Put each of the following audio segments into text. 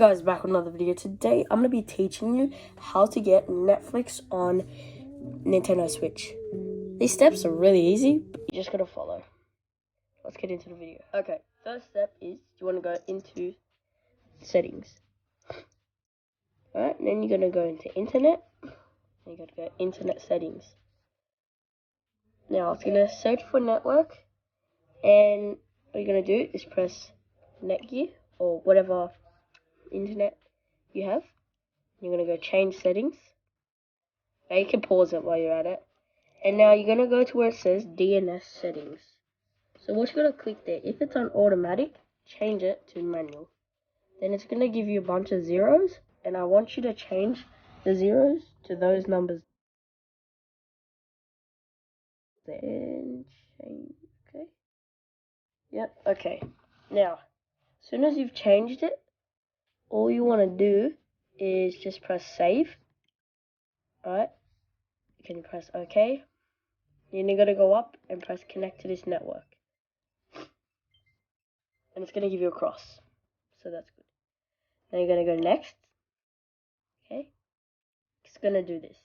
Guys, back with another video. Today I'm going to be teaching you how to get Netflix on Nintendo Switch. These steps are really easy, but you just got to follow. Let's get into the video. Okay, first step is you want to go into settings. Alright, then you're going to go into internet. And you're going to go internet settings. Now it's going to search for network, and what you're going to do is press Netgear or whatever internet you have. You're going to go change settings. Now you can pause it while you're at it. And now you're going to go to where it says DNS settings. So what you're going to click there, if it's on automatic, change it to manual. Then it's going to give you a bunch of zeros, and I want you to change the zeros to those numbers. Then change, okay? Yep, okay. Now, as soon as you've changed it, all you want to do is just press save. Alright, you can press OK. Then you're going to go up and press connect to this network. And it's going to give you a cross. So that's good. Now you're going to go next. Okay. It's going to do this.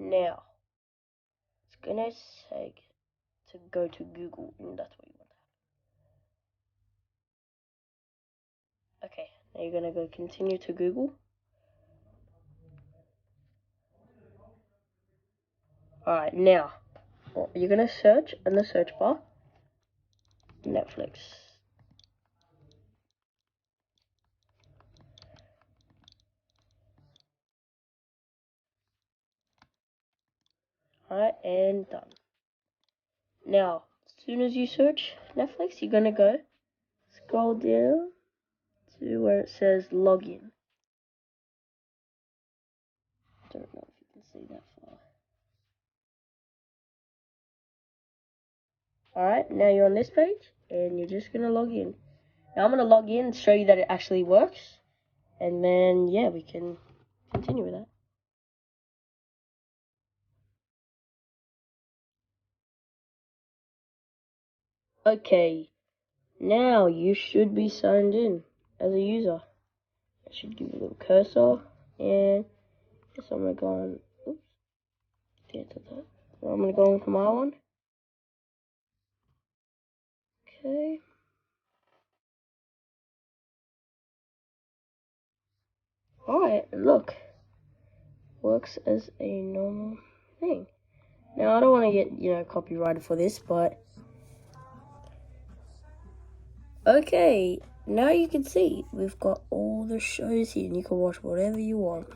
Now, it's going to say to go to Google, and that's what you want to have. Okay. Now you're going to go continue to Google. Alright, now, you're going to search in the search bar, Netflix. Alright, and done. Now, as soon as you search Netflix, you're going to go scroll down to where it says login. Don't know if you can see that far. Alright, now you're on this page, and you're just going to log in. Now I'm going to log in and show you that it actually works, and then, yeah, we can continue with that. Okay, now you should be signed in as a user. I should give you a little cursor, and yes, I'm going to go on, oops, cancel that. Now I'm going to go into my one. Okay. Alright, look. Works as a normal thing. Now, I don't want to get, copyrighted for this, but okay, now you can see we've got all the shows here, and you can watch whatever you want.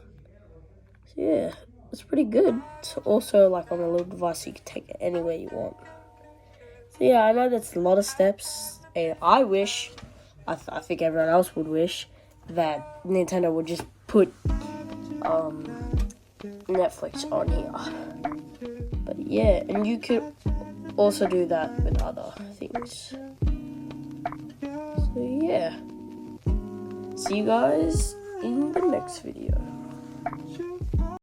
So yeah, it's pretty good. It's also like on a little device, so you can take it anywhere you want. So yeah, I know that's a lot of steps, and I wish, I think everyone else would wish, that Nintendo would just put Netflix on here. But yeah, and you could also do that with other things. So yeah, see you guys in the next video.